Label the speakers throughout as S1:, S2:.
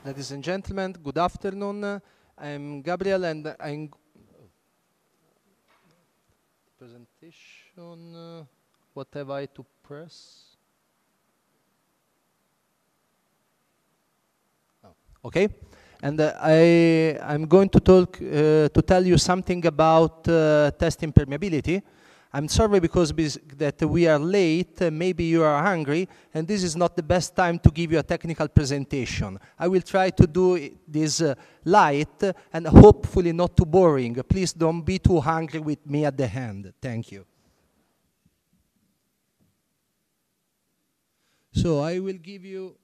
S1: Ladies and gentlemen, good afternoon. I'm Gabriel and I'm presentation. What have I to press? Oh, okay. And I'm going to talk to tell you something about testing permeability. I'm sorry because that we are late, maybe you are hungry, and this is not the best time to give you a technical presentation. I will try to do this light and hopefully not too boring. Please don't be too hungry with me at the end. Thank you. So I will give you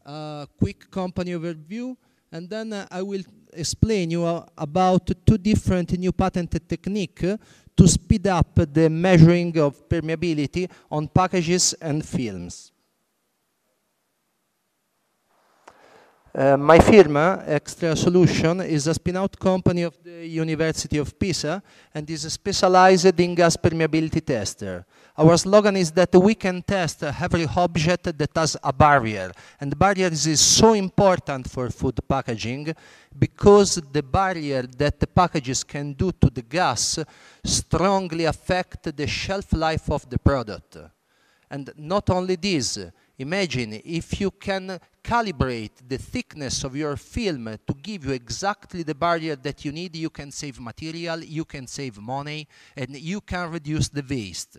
S1: a quick company overview, and then I will explain you about two different new patented techniques to speed up the measuring of permeability on packages and films. My firm, ExtraSolution, is a spin-out company of the University of Pisa and is specialized in gas permeability tester. Our slogan is that we can test every object that has a barrier, and the barrier is so important for food packaging because the barrier that the packages can do to the gas strongly affect the shelf life of the product. And not only this, imagine if you can calibrate the thickness of your film to give you exactly the barrier that you need, you can save material, you can save money, and you can reduce the waste.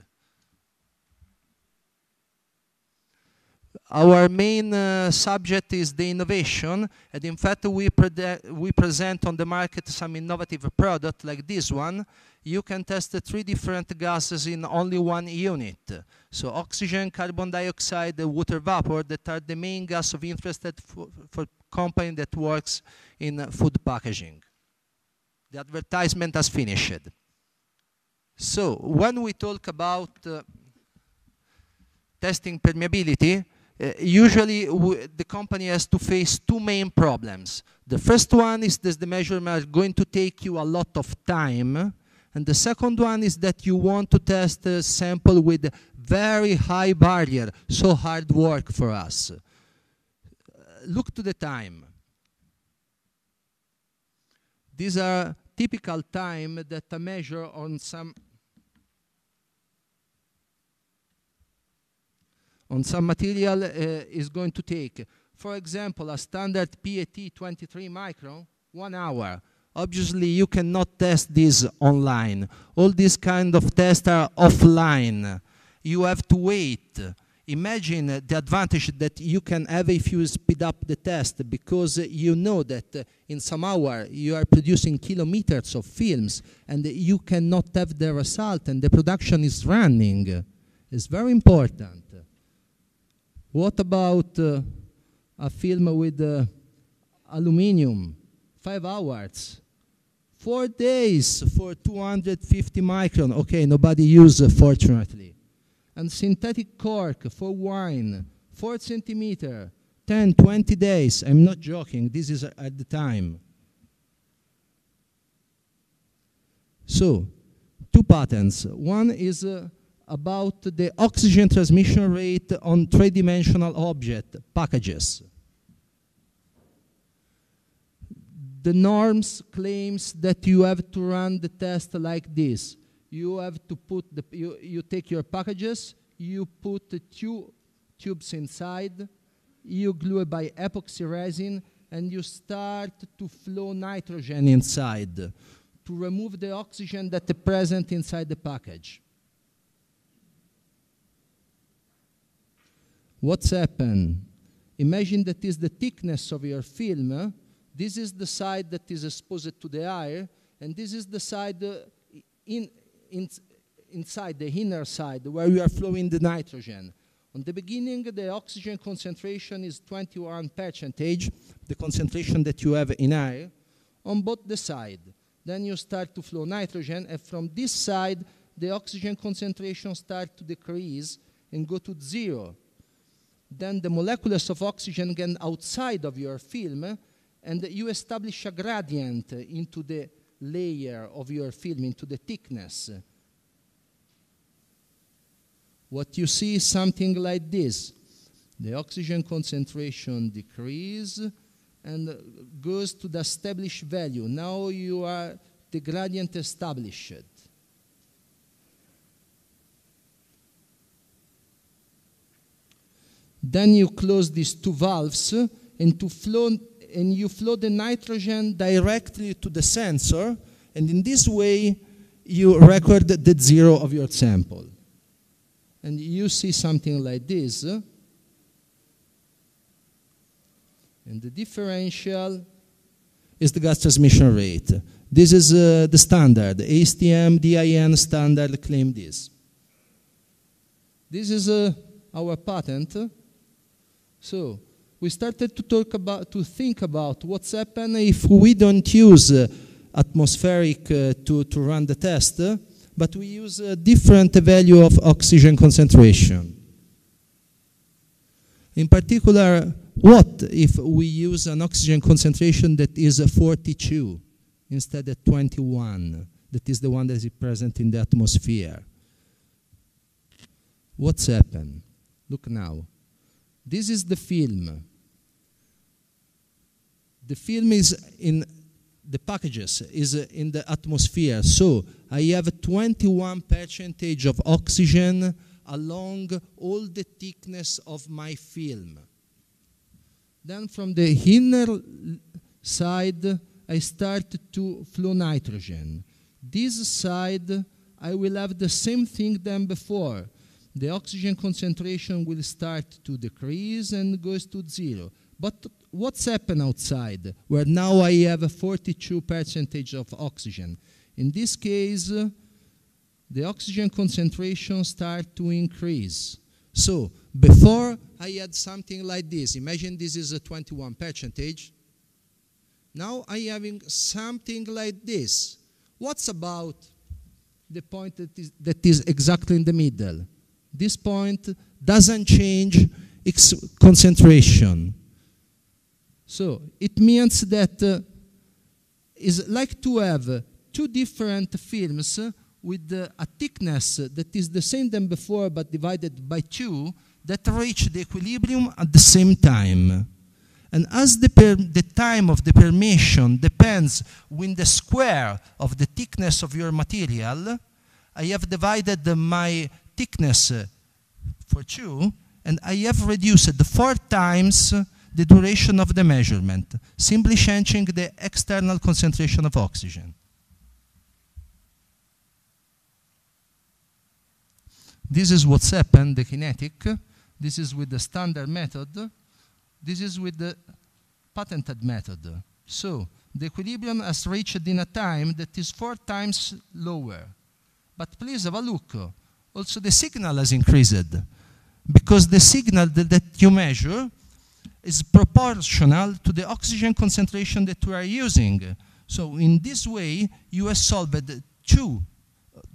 S1: Our main subject is the innovation, and in fact we present on the market some innovative product like this one. You can test 3 different gases in only one unit. So oxygen, carbon dioxide, water vapor, that are the main gas of interest for company that works in food packaging. The advertisement has finished. So when we talk about testing permeability, usually the company has to face 2 main problems. The first one is that the measurements are going to take you a lot of time. And the second one is that you want to test a sample with very high barrier, so hard work for us. Look to the time. These are typical time that a measure on some material is going to take. For example, a standard PET 23 micron, 1 hour. Obviously, you cannot test this online. All these kind of tests are offline. You have to wait. Imagine the advantage that you can have if you speed up the test, because you know that in some hour you are producing kilometers of films and you cannot have the result and the production is running. It's very important. What about a film with aluminum? 5 hours. 4 days for 250 micron. Okay, nobody uses, fortunately. And synthetic cork for wine, 4 centimeter, 10, 20 days. I'm not joking, this is at the time. So, 2 patents. One is about the oxygen transmission rate on 3-dimensional object, packages. The norms claims that you have to run the test like this. You have to put you take your packages, you put the tubes inside, you glue it by epoxy resin, and you start to flow nitrogen inside to remove the oxygen that is present inside the package. What's happened? Imagine that is the thickness of your film. This is the side that is exposed to the air, and this is the side inside, the inner side, where you are flowing the nitrogen. On the beginning, the oxygen concentration is 21%, the concentration that you have in air, on both the sides. Then you start to flow nitrogen, and from this side, the oxygen concentration starts to decrease and go to 0. Then the molecules of oxygen get outside of your film, and you establish a gradient into the layer of your film, into the thickness. What you see is something like this. The oxygen concentration decreases and goes to the established value. Now you are the gradient established. Then you close these two valves and you flow the nitrogen directly to the sensor, and in this way you record the zero of your sample. And you see something like this. And the differential is the gas transmission rate. This is the standard. ASTM DIN standard claim this. This is our patent. So we started to think about what's happened if we don't use atmospheric to run the test, but we use a different value of oxygen concentration. In particular, what if we use an oxygen concentration that is 42 instead of 21? That is the one that is present in the atmosphere. What's happened? Look now. This is the film. The film is in the packages, is in the atmosphere. So I have 21% of oxygen along all the thickness of my film. Then from the inner side, I start to flow nitrogen. This side, I will have the same thing than before. The oxygen concentration will start to decrease and goes to zero. But what's happened outside, where now I have 42% of oxygen? In this case, the oxygen concentration starts to increase. So before I had something like this. Imagine this is a 21%. Now I am having something like this. What's about the point that is exactly in the middle? This point doesn't change its concentration. So it means that it's like to have two different films with a thickness that is the same than before but divided by 2 that reach the equilibrium at the same time. And as the time of the permeation depends with the square of the thickness of your material, I have divided my thickness for 2, and I have reduced 4 times the duration of the measurement, simply changing the external concentration of oxygen. This is what's happened, the kinetic. This is with the standard method. This is with the patented method. So the equilibrium has reached in a time that is 4 times lower. But please have a look. Also the signal has increased, because the signal that you measure is proportional to the oxygen concentration that we are using. So in this way, you have solved 2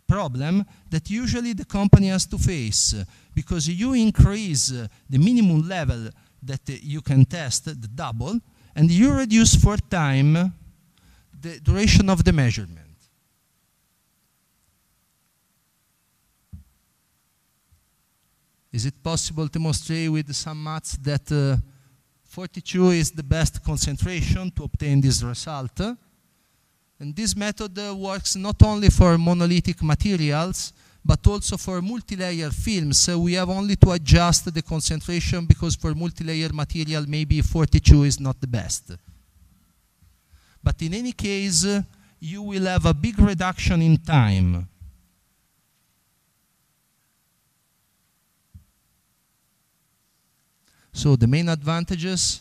S1: problems that usually the company has to face, because you increase the minimum level that you can test, the double, and you reduce 4 times the duration of the measurement. Is it possible to demonstrate with some maths that 42 is the best concentration to obtain this result? And this method works not only for monolithic materials, but also for multi-layer films. So we have only to adjust the concentration, because for multi-layer material, maybe 42 is not the best. But in any case, you will have a big reduction in time. So the main advantages: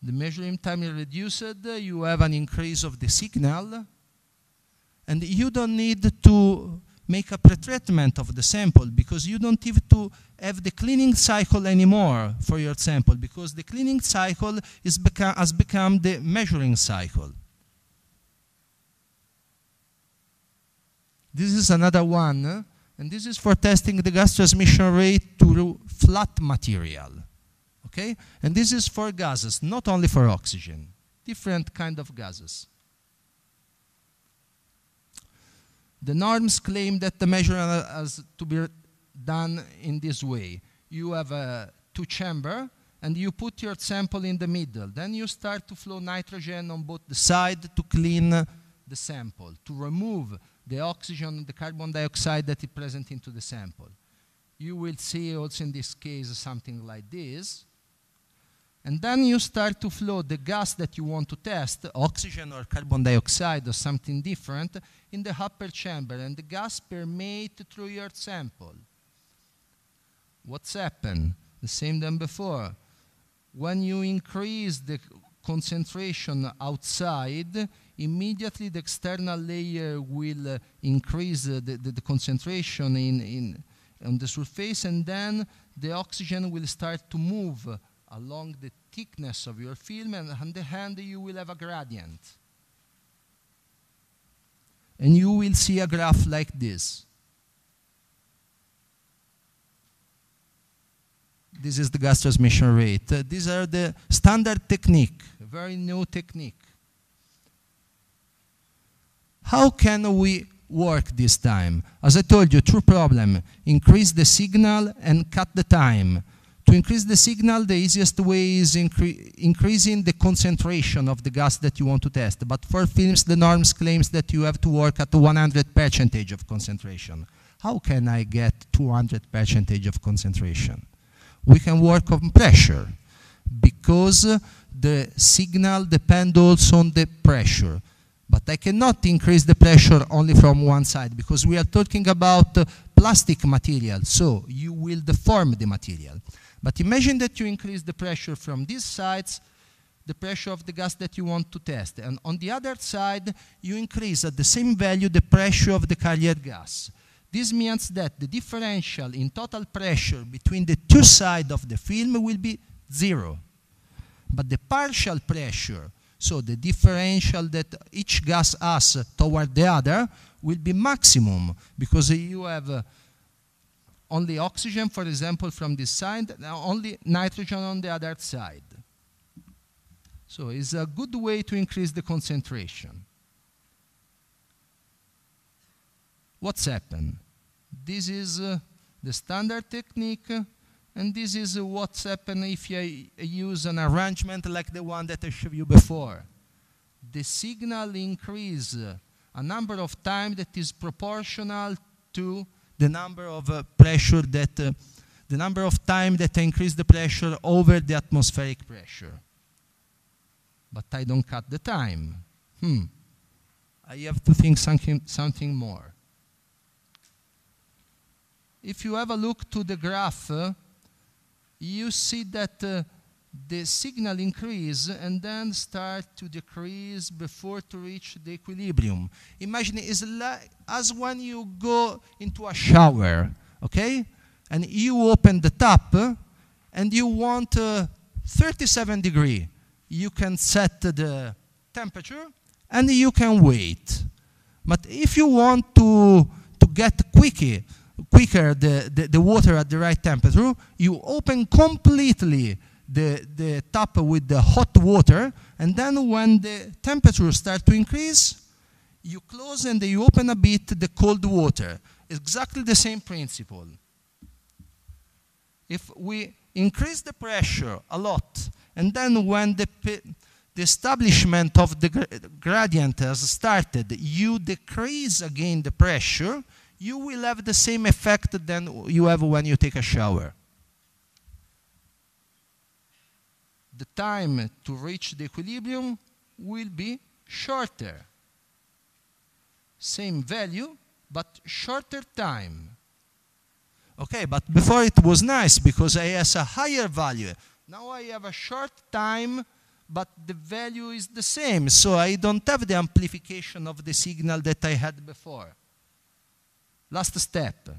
S1: the measuring time is reduced, you have an increase of the signal, and you don't need to make a pretreatment of the sample, because you don't have to have the cleaning cycle anymore for your sample, because the cleaning cycle has become the measuring cycle. This is another one, and this is for testing the gas transmission rate to flat material. Okay? And this is for gases, not only for oxygen, different kind of gases. The norms claim that the measurement has to be done in this way. You have two chambers, and you put your sample in the middle. Then you start to flow nitrogen on both the sides to clean the sample, to remove the oxygen and the carbon dioxide that is present into the sample. You will see also in this case something like this. And then you start to flow the gas that you want to test, oxygen or carbon dioxide or something different, in the upper chamber, and the gas permeates through your sample. What's happened? The same than before. When you increase the concentration outside, immediately the external layer will increase the concentration on the surface, and then the oxygen will start to move along the thickness of your film, and on the end you will have a gradient. And you will see a graph like this. This is the gas transmission rate. These are the standard technique, very new technique. How can we work this time? As I told you, true problem, increase the signal and cut the time. To increase the signal, the easiest way is increasing the concentration of the gas that you want to test. But for films, the norms claims that you have to work at 100% of concentration. How can I get 200% of concentration? We can work on pressure, because the signal depends also on the pressure. But I cannot increase the pressure only from one side, because we are talking about plastic material, so you will deform the material. But imagine that you increase the pressure from these sides, the pressure of the gas that you want to test. And on the other side, you increase at the same value the pressure of the carrier gas. This means that the differential in total pressure between the two sides of the film will be 0. But the partial pressure, so the differential that each gas has toward the other, will be maximum, because you have only oxygen, for example, from this side, and only nitrogen on the other side. So it's a good way to increase the concentration. What's happened? This is the standard technique, and this is what's happened if you use an arrangement like the one that I showed you before. The signal increase a number of times that is proportional to the number of pressure that, the number of times that I increase the pressure over the atmospheric pressure. But I don't cut the time. I have to think something more. If you have a look to the graph, you see that the signal increase and then start to decrease before to reach the equilibrium. Imagine it's like as when you go into a shower, okay? And you open the tap and you want 37 degrees. You can set the temperature and you can wait. But if you want to get quicker the water at the right temperature, you open completely the tap with the hot water, and then when the temperature starts to increase, you close and you open a bit the cold water. Exactly the same principle. If we increase the pressure a lot, and then when the establishment of the gradient has started, you decrease again the pressure, you will have the same effect than you have when you take a shower. The time to reach the equilibrium will be shorter. Same value, but shorter time. Okay, but before it was nice because I have a higher value. Now I have a short time, but the value is the same. So I don't have the amplification of the signal that I had before. Last step.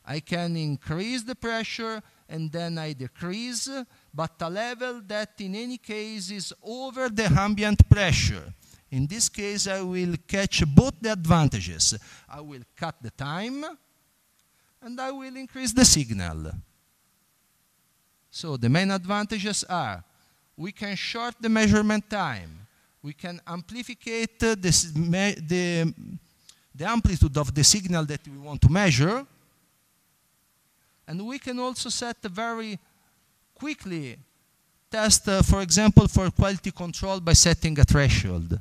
S1: I can increase the pressure and then I decrease, but a level that in any case is over the ambient pressure. In this case, I will catch both the advantages. I will cut the time and I will increase the signal. So the main advantages are we can short the measurement time, we can amplify the amplitude of the signal that we want to measure, and we can also set a very quickly test, for example, for quality control by setting a threshold.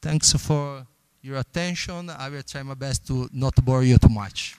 S1: Thanks for your attention. I will try my best to not bore you too much.